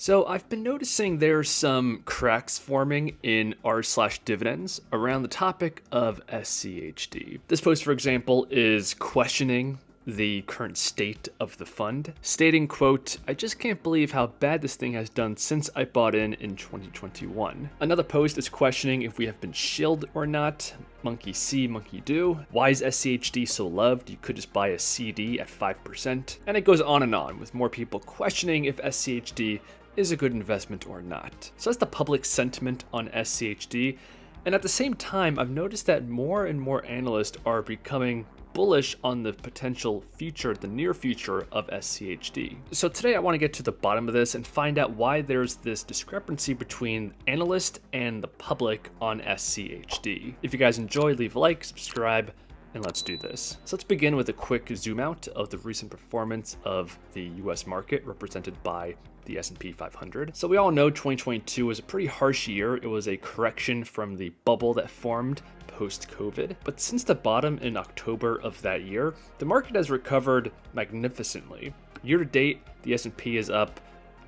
So I've been noticing there's some cracks forming in r/dividends around the topic of SCHD. This post, for example, is questioning the current state of the fund, stating, quote, "I just can't believe how bad this thing has done since I bought in 2021. Another post is questioning if we have been shilled or not. Monkey see, monkey do. Why is SCHD so loved? You could just buy a CD at 5%. And it goes on, with more people questioning if SCHD is a good investment or not. So that's the public sentiment on SCHD. And at the same time, I've noticed that more and more analysts are becoming bullish on the potential future, the near future of SCHD. So today I want to get to the bottom of this and find out why there's this discrepancy between analysts and the public on SCHD. If you guys enjoy, leave a like, subscribe, and let's do this. So let's begin with a quick zoom out of the recent performance of the US market represented by the S&P 500. So we all know 2022 was a pretty harsh year. It was a correction from the bubble that formed post-COVID. But since the bottom in October of that year, the market has recovered magnificently. Year to date, the S&P is up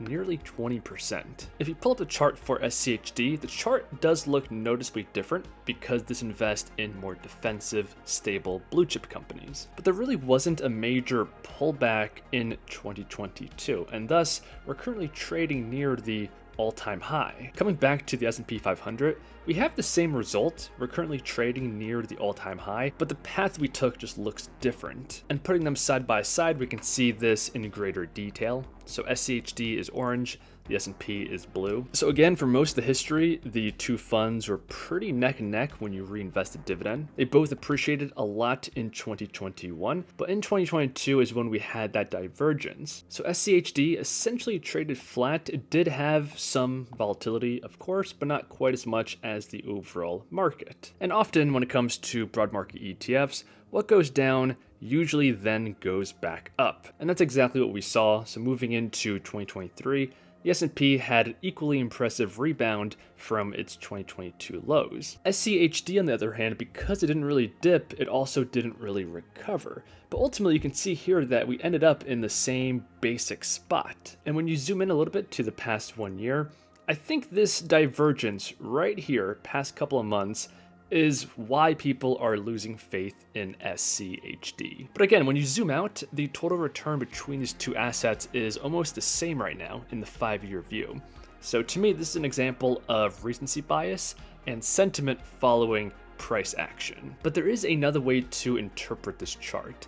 nearly 20%. If you pull up the chart for SCHD, the chart does look noticeably different because this invests in more defensive, stable blue chip companies. But there really wasn't a major pullback in 2022, and thus we're currently trading near the all-time high. Coming back to the S&P 500, we have the same result. We're currently trading near the all-time high, but the path we took just looks different. And putting them side by side, we can see this in greater detail. So SCHD is orange, the S&P is blue. So again, for most of the history, the two funds were pretty neck and neck when you reinvested dividend. They both appreciated a lot in 2021, but in 2022 is when we had that divergence. So SCHD essentially traded flat. It did have some volatility, of course, but not quite as much as the overall market. And often when it comes to broad market ETFs, what goes down usually then goes back up. And that's exactly what we saw. So moving into 2023, the S&P had an equally impressive rebound from its 2022 lows. SCHD, on the other hand, because it didn't really dip, it also didn't really recover. But ultimately, you can see here that we ended up in the same basic spot. And when you zoom in a little bit to the past 1 year, I think this divergence right here, past couple of months, is why people are losing faith in SCHD. But again, when you zoom out, the total return between these two assets is almost the same right now in the 5-year view. So to me, this is an example of recency bias and sentiment following price action. But there is another way to interpret this chart.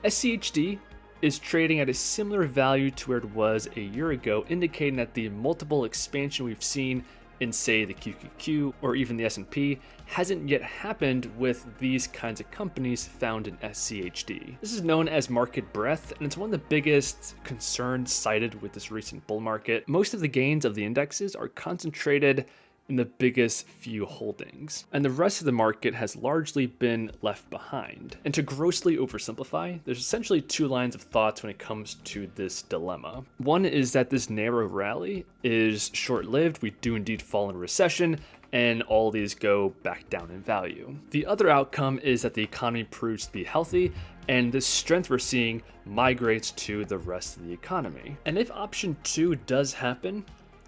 SCHD is trading at a similar value to where it was a year ago, indicating that the multiple expansion we've seen in, say, the QQQ or even the S&P hasn't yet happened with these kinds of companies found in SCHD. This is known as market breadth, and it's one of the biggest concerns cited with this recent bull market. Most of the gains of the indexes are concentrated in the biggest few holdings, and the rest of the market has largely been left behind. And to grossly oversimplify, there's essentially two lines of thoughts when it comes to this dilemma. One is that this narrow rally is short-lived. We do indeed fall in a recession, and all these go back down in value. The other outcome is that the economy proves to be healthy, and the strength we're seeing migrates to the rest of the economy. And if option 2 does happen,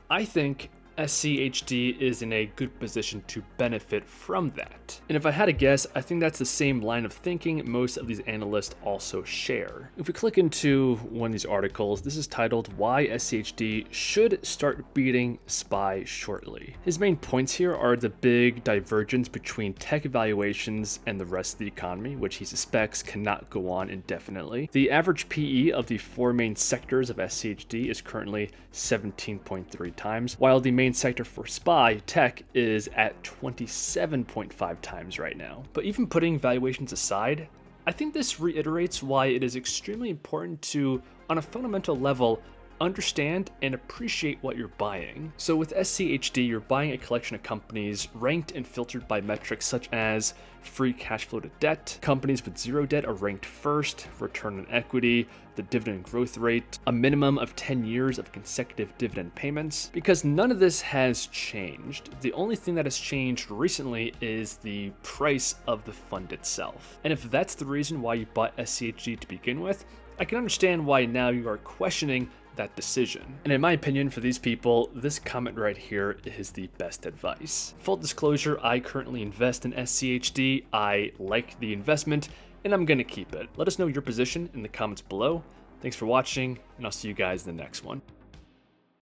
I think SCHD is in a good position to benefit from that. And if I had to guess, I think that's the same line of thinking most of these analysts also share. If we click into one of these articles, this is titled "Why SCHD Should Start Beating SPY Shortly." His main points here are the big divergence between tech valuations and the rest of the economy, which he suspects cannot go on indefinitely. The average PE of the 4 main sectors of SCHD is currently 17.3 times, while the main sector for SPY tech is at 27.5 times right now. But even putting valuations aside, I think this reiterates why it is extremely important to, on a fundamental level, understand and appreciate what you're buying. So with SCHD, you're buying a collection of companies ranked and filtered by metrics such as free cash flow to debt. Companies with zero debt are ranked first, return on equity, the dividend growth rate, a minimum of 10 years of consecutive dividend payments. Because none of this has changed. The only thing that has changed recently is the price of the fund itself. And if that's the reason why you bought SCHD to begin with, I can understand why now you are questioning that decision. And in my opinion, for these people, this comment right here is the best advice. Full disclosure, I currently invest in SCHD. I like the investment and I'm gonna keep it. Let us know your position in the comments below. Thanks for watching, and I'll see you guys in the next one.